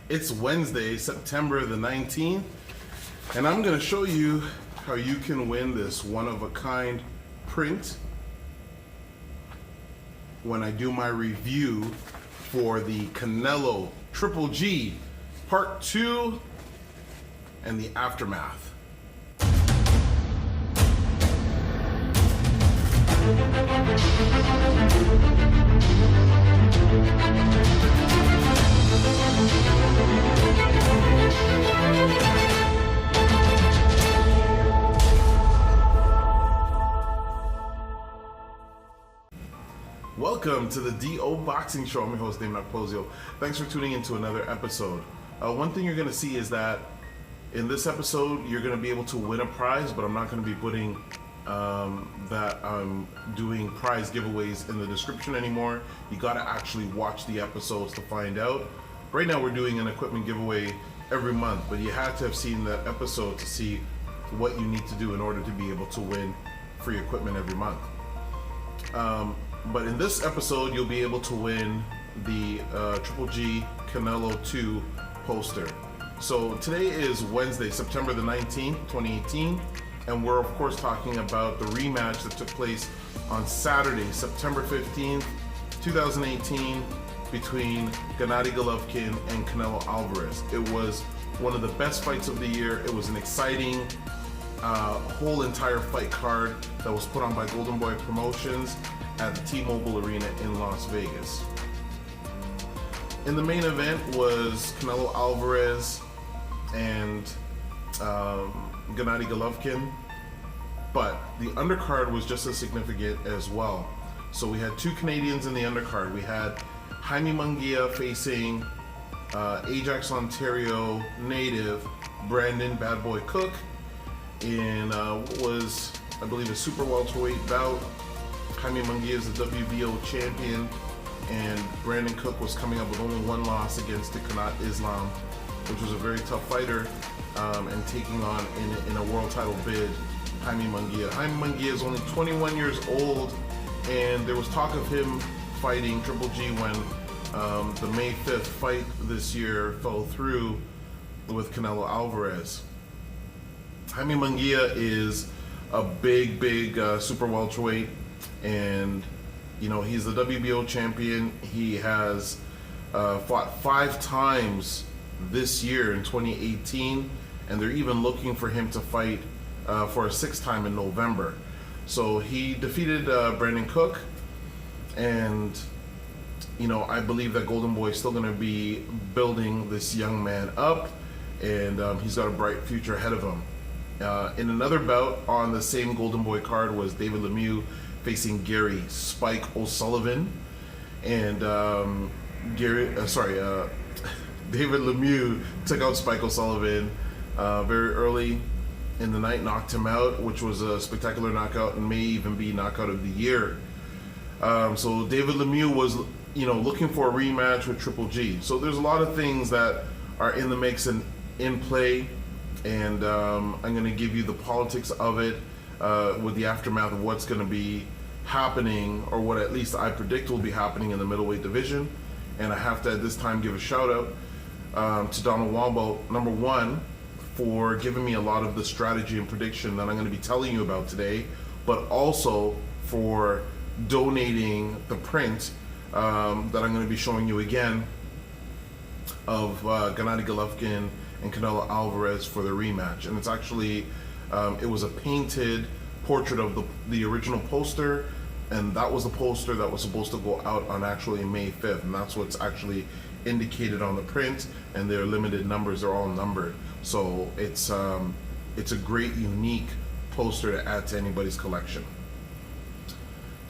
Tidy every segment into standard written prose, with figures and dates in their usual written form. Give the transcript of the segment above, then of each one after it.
It's Wednesday, September the 19th, and I'm going to show you how you can win this one-of-a-kind print when I do my review for the Canelo Triple G Part 2 and the aftermath. Welcome to the DO Boxing Show. I'm your host, Dameon Okposio. Thanks for tuning in to another episode. One thing you're going to see is that in this episode, you're going to be able to win a prize, but I'm not going to be putting that I'm doing prize giveaways in the description anymore. You got to actually watch the episodes to find out. Right now, we're doing an equipment giveaway every month, but you had to have seen that episode to see what you need to do in order to be able to win free equipment every month. But in this episode, you'll be able to win the Triple G Canelo 2 poster. So today is Wednesday, September the 19th, 2018, and we're of course talking about the rematch that took place on Saturday, September 15th, 2018, between Gennady Golovkin and Canelo Alvarez. It was one of the best fights of the year. It was an exciting whole entire fight card that was put on by Golden Boy Promotions at the T-Mobile Arena in Las Vegas. In the main event was Canelo Alvarez and Gennady Golovkin, but the undercard was just as significant as well. So we had two Canadians in the undercard. We had Jaime Munguia facing Ajax, Ontario native Brandon Bad Boy Cook in what was, I believe, a super welterweight bout. Jaime Munguia is the WBO champion, and Brandon Cook was coming up with only one loss against Kanat Islam, which was a very tough fighter, and taking on in a world title bid Jaime Munguia. Jaime Munguia is only 21 years old, and there was talk of him fighting Triple G when the May 5th fight this year fell through with Canelo Alvarez. Jaime Munguia is a big super welterweight, and you know, he's the WBO champion. He has fought 5 times this year in 2018, and they're even looking for him to fight for a 6th time in November. So he defeated Brandon Cook, and you know, I believe that Golden Boy is still going to be building this young man up, and he's got a bright future ahead of him. In another bout on the same Golden Boy card was David Lemieux facing Gary Spike O'Sullivan, and David Lemieux took out Spike O'Sullivan very early in the night, knocked him out, which was a spectacular knockout and may even be knockout of the year. So David Lemieux was, you know, looking for a rematch with Triple G. So there's a lot of things that are in the mix and in play, and I'm going to give you the politics of it with the aftermath of what's going to be happening, or what at least I predict will be happening in the middleweight division. And I have to at this time give a shout out to Donald Wombo, number one, for giving me a lot of the strategy and prediction that I'm going to be telling you about today, but also for donating the print that I'm going to be showing you again of Gennady Golovkin and Canelo Alvarez for the rematch. And it's actually it was a painted portrait of the original poster, and that was the poster that was supposed to go out on actually May 5th, and that's what's actually indicated on the print, and their limited numbers are all numbered. So it's a great, unique poster to add to anybody's collection.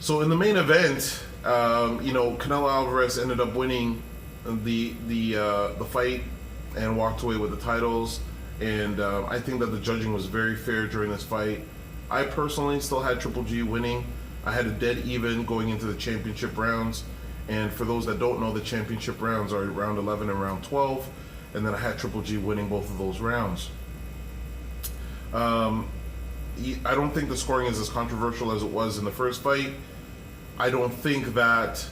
So in the main event, you know, Canelo Alvarez ended up winning the fight and walked away with the titles, and I think that the judging was very fair during this fight. I personally still had Triple G winning. I had a dead even going into the championship rounds, and for those that don't know, the championship rounds are round 11 and round 12, and then I had Triple G winning both of those rounds. I don't think the scoring is as controversial as it was in the first fight. I don't think that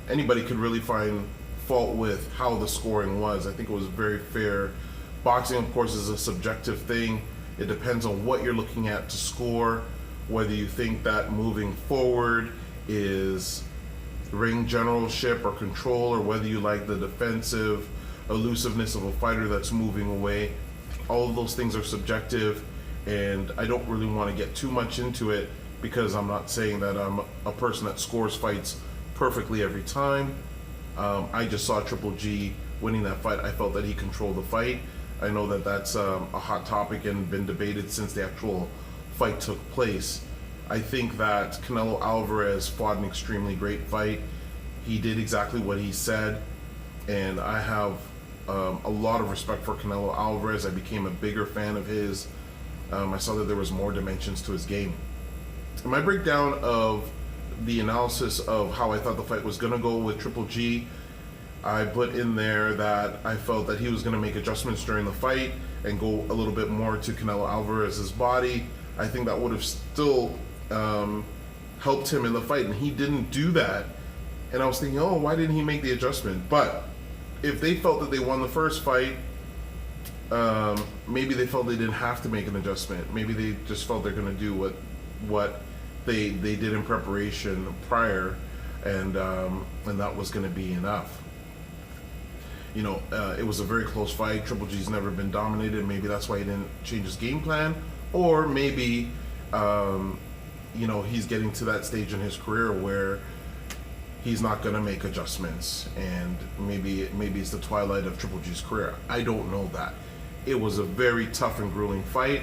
anybody could really find fault with how the scoring was. I think it was very fair. Boxing, of course, is a subjective thing. It depends on what you're looking at to score, whether you think that moving forward is ring generalship or control, or whether you like the defensive elusiveness of a fighter that's moving away. All of those things are subjective, and I don't really want to get too much into it because I'm not saying that I'm a person that scores fights perfectly every time. I just saw Triple G winning that fight. I felt that he controlled the fight. I know that that's a hot topic and been debated since the actual fight took place. I think that Canelo Alvarez fought an extremely great fight. He did exactly what he said, and I have a lot of respect for Canelo Alvarez. I became a bigger fan of his. I saw that there was more dimensions to his game. In my breakdown of the analysis of how I thought the fight was going to go with Triple G, I put in there that I felt that he was going to make adjustments during the fight and go a little bit more to Canelo Alvarez's body. I think that would have still helped him in the fight, and he didn't do that. And I was thinking, oh, why didn't he make the adjustment? But if they felt that they won the first fight, maybe they felt they didn't have to make an adjustment. Maybe they just felt they're going to do what they did in preparation prior, and that was going to be enough. You know, it was a very close fight. Triple G's never been dominated. Maybe that's why he didn't change his game plan, or maybe you know, he's getting to that stage in his career where he's not going to make adjustments, and maybe it's the twilight of Triple G's career. I don't know that. It was a very tough and grueling fight,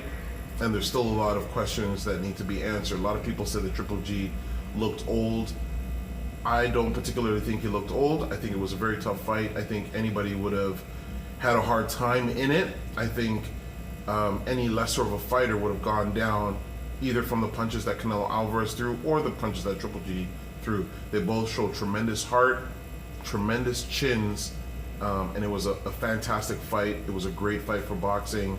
and there's still a lot of questions that need to be answered. A lot of people said that Triple G looked old. I don't particularly think he looked old. I think it was a very tough fight. I think anybody would have had a hard time in it. I think any lesser of a fighter would have gone down either from the punches that Canelo Alvarez threw or the punches that Triple G threw. They both showed tremendous heart, tremendous chins, and it was a fantastic fight. It was a great fight for boxing.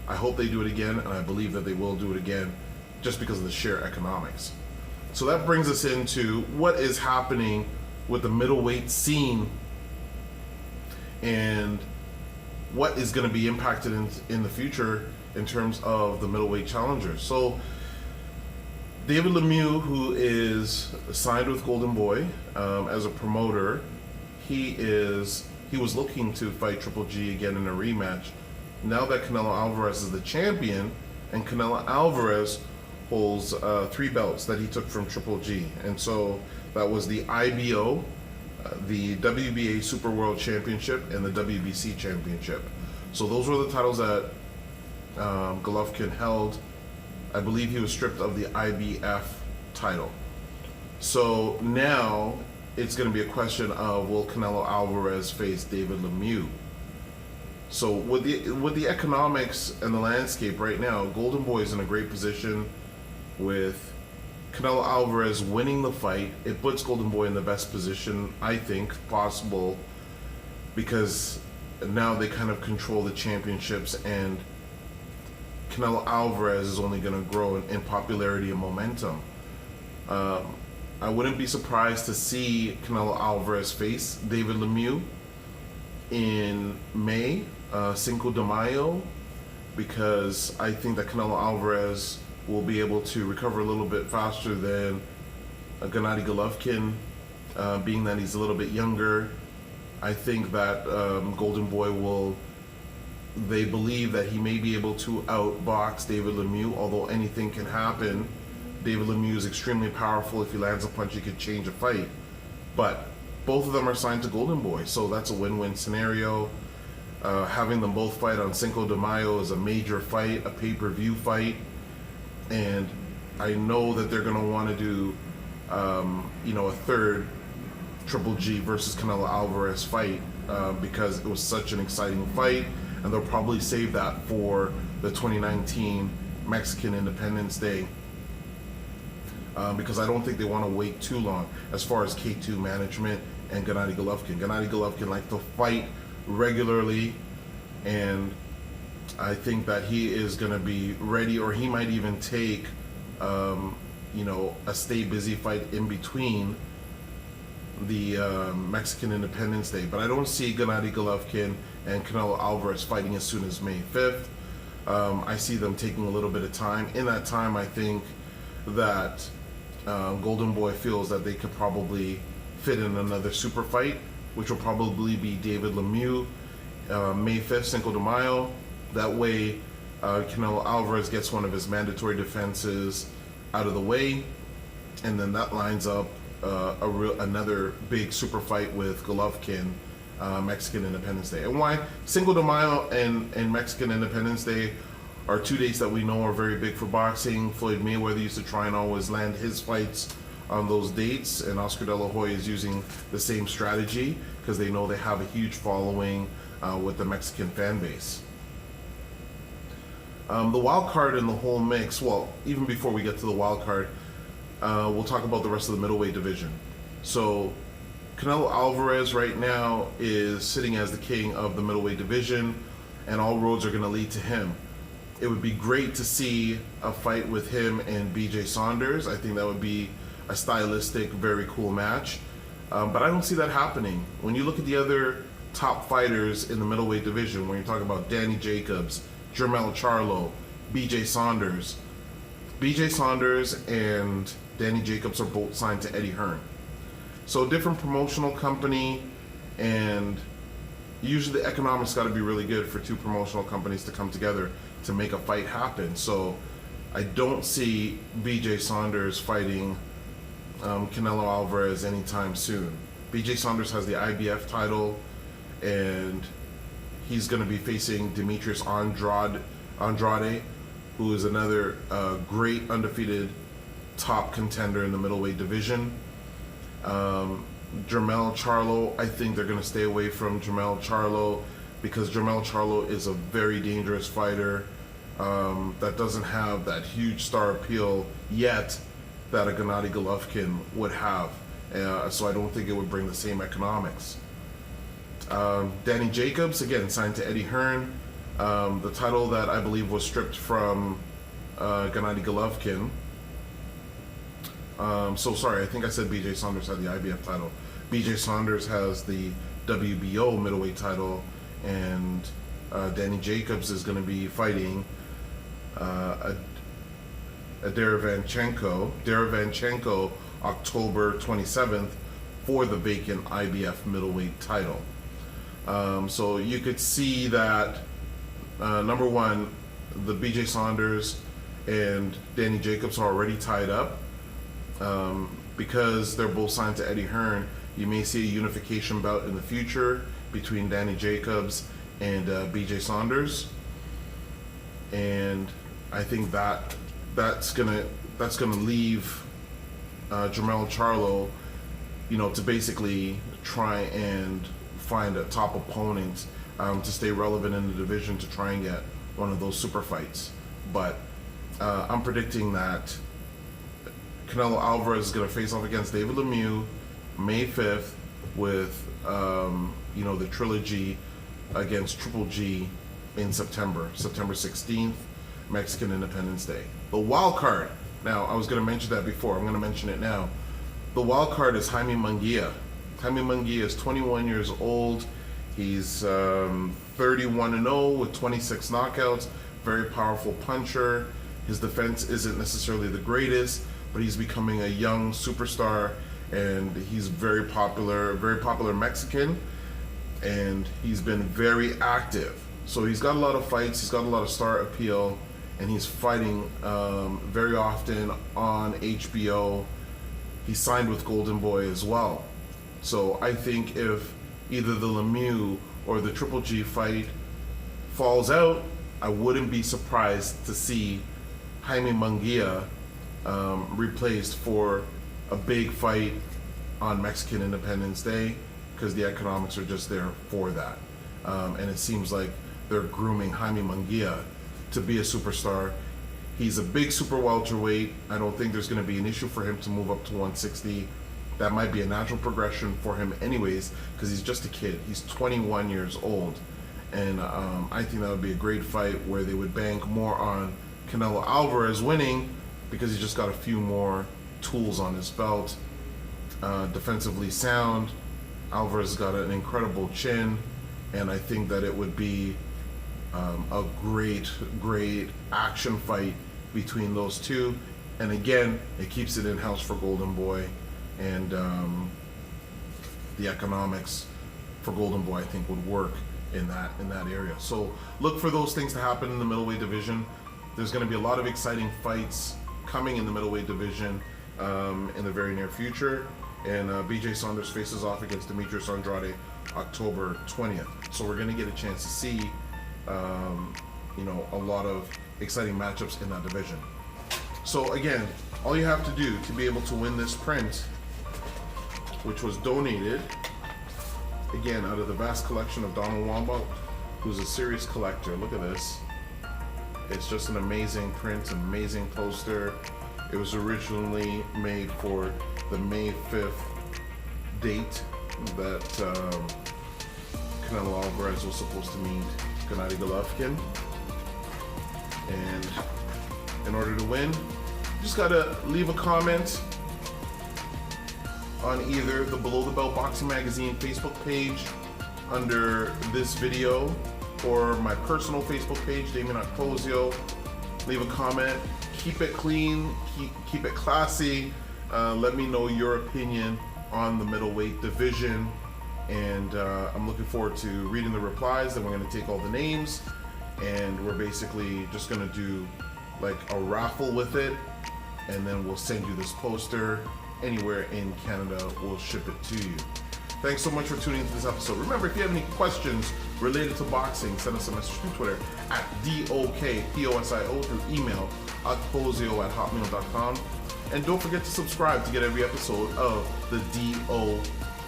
I hope they do it again, and I believe that they will do it again just because of the sheer economics. So that brings us into what is happening with the middleweight scene and what is going to be impacted in the future in terms of the middleweight challengers. So David Lemieux, who is signed with Golden Boy as a promoter, he was looking to fight Triple G again in a rematch. Now that Canelo Alvarez is the champion, and Canelo Alvarez holds 3 belts that he took from Triple G, and so that was the IBO, the WBA Super World Championship, and the WBC Championship. So those were the titles that Golovkin held. I believe he was stripped of the IBF title. So now it's going to be a question of, will Canelo Alvarez face David Lemieux? So with the economics and the landscape right now, Golden Boy is in a great position with Canelo Alvarez winning the fight. It puts Golden Boy in the best position, I think, possible, because now they kind of control the championships, and Canelo Alvarez is only going to grow in popularity and momentum. I wouldn't be surprised to see Canelo Alvarez face David Lemieux in May, Cinco de Mayo, because I think that Canelo Alvarez will be able to recover a little bit faster than Gennady Golovkin, being that he's a little bit younger. I think that Golden Boy they believe that he may be able to outbox David Lemieux, although anything can happen. David Lemieux is extremely powerful. If he lands a punch, he could change a fight. But both of them are signed to Golden Boy, so that's a win-win scenario. Having them both fight on Cinco de Mayo is a major fight, a pay-per-view fight, and I know that they're going to want to do, a third Triple G versus Canelo Alvarez fight because it was such an exciting fight, and they'll probably save that for the 2019 Mexican Independence Day because I don't think they want to wait too long as far as K2 management and Gennady Golovkin. Gennady Golovkin likes to fight regularly, and I think that he is going to be ready, or he might even take, a stay busy fight in between the Mexican Independence Day. But I don't see Gennady Golovkin and Canelo Alvarez fighting as soon as May 5th. I see them taking a little bit of time. In that time, I think that Golden Boy feels that they could probably fit in another super fight, which will probably be David Lemieux, May 5th, Cinco de Mayo. That way, Canelo Alvarez gets one of his mandatory defenses out of the way, and then that lines up another big super fight with Golovkin, Mexican Independence Day. And why Cinco de Mayo and Mexican Independence Day are 2 dates that we know are very big for boxing. Floyd Mayweather used to try and always land his fights on those dates, and Oscar De La Hoya is using the same strategy because they know they have a huge following with the Mexican fan base. The wild card in the whole mix, well, even before we get to the wild card, we'll talk about the rest of the middleweight division. So Canelo Alvarez right now is sitting as the king of the middleweight division, and all roads are going to lead to him. It would be great to see a fight with him and BJ Saunders. I think that would be a stylistic, very cool match. But I don't see that happening. When you look at the other top fighters in the middleweight division, when you're talking about Danny Jacobs, Jermell Charlo, BJ Saunders and Danny Jacobs are both signed to Eddie Hearn. So different promotional company, and usually the economics got to be really good for two promotional companies to come together to make a fight happen. So I don't see BJ Saunders fighting Canelo Alvarez anytime soon. BJ Saunders has the IBF title, and he's going to be facing Demetrius Andrade, who is another great undefeated top contender in the middleweight division. Jermell Charlo, I think they're going to stay away from Jermell Charlo because Jermell Charlo is a very dangerous fighter that doesn't have that huge star appeal yet that a Gennady Golovkin would have. So I don't think it would bring the same economics. Danny Jacobs, again, signed to Eddie Hearn. The title that I believe was stripped from Gennady Golovkin. So sorry, I think I said BJ Saunders had the IBF title. BJ Saunders has the WBO middleweight title, and Danny Jacobs is going to be fighting Derevyanchenko October 27th for the vacant IBF middleweight title. So you could see that number one, the BJ Saunders and Danny Jacobs are already tied up. Because they're both signed to Eddie Hearn, you may see a unification bout in the future between Danny Jacobs and BJ Saunders, and I think that's gonna leave Jermell Charlo, to basically try and find a top opponent to stay relevant in the division to try and get one of those super fights. But I'm predicting that Canelo Alvarez is going to face off against David Lemieux May 5th with the trilogy against Triple G in September 16th, Mexican Independence Day. The wild card, now I was going to mention that before, I'm going to mention it now. The wild card is Jaime Munguia. Jaime Munguia is 21 years old. He's 31-0 with 26 knockouts, very powerful puncher. His defense isn't necessarily the greatest, but he's becoming a young superstar, and he's very popular Mexican, and he's been very active. So he's got a lot of fights, he's got a lot of star appeal, and he's fighting very often on HBO. He signed with Golden Boy as well. So I think if either the Lemieux or the Triple G fight falls out, I wouldn't be surprised to see Jaime Munguia replaced for a big fight on Mexican Independence Day, because the economics are just there for that. And it seems like they're grooming Jaime Munguia to be a superstar. He's a big super welterweight. I don't think there's going to be an issue for him to move up to 160. That might be a natural progression for him anyways, because he's just a kid. He's 21 years old. And I think that would be a great fight where they would bank more on Canelo Alvarez winning, because he's just got a few more tools on his belt. defensively sound. Alvarez got an incredible chin, and I think that it would be a great action fight between those two. And again, it keeps it in-house for Golden Boy, and the economics for Golden Boy I think would work in that area. So look for those things to happen in the middleweight division. There's going to be a lot of exciting fights coming in the middleweight division in the very near future. And BJ Saunders faces off against Demetrius Andrade October 20th. So we're going to get a chance to see a lot of exciting matchups in that division. So again, all you have to do to be able to win this print, which was donated, again, out of the vast collection of Dameon Okposio, who's a serious collector. Look at this. It's just an amazing print, an amazing poster. It was originally made for the May 5th date that Canelo Alvarez was supposed to meet Gennady Golovkin. And in order to win, you just gotta leave a comment on either the Below the Belt Boxing Magazine Facebook page under this video, or my personal Facebook page, Dameon Okposio. Leave a comment. Keep it clean. Keep it classy. Let me know your opinion on the middleweight division, and I'm looking forward to reading the replies. And we're going to take all the names, and we're basically just going to do like a raffle with it, and then we'll send you this poster anywhere in Canada. We'll ship it to you. Thanks so much for tuning into this episode. Remember, if you have any questions related to boxing, send us a message through Twitter at DOKPOSIO, through email okposio@hotmail.com. And don't forget to subscribe to get every episode of the DO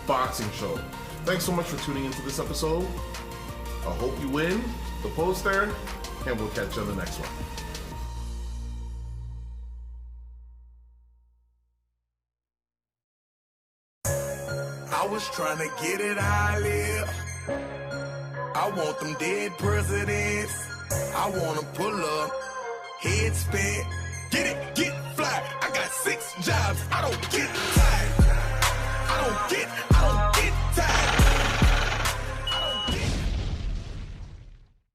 Boxing Show. Thanks so much for tuning into this episode. I hope you win the poster, and we'll catch you on the next one. I was trying to get it how I live. I want them dead presidents. I want to pull up, head spin,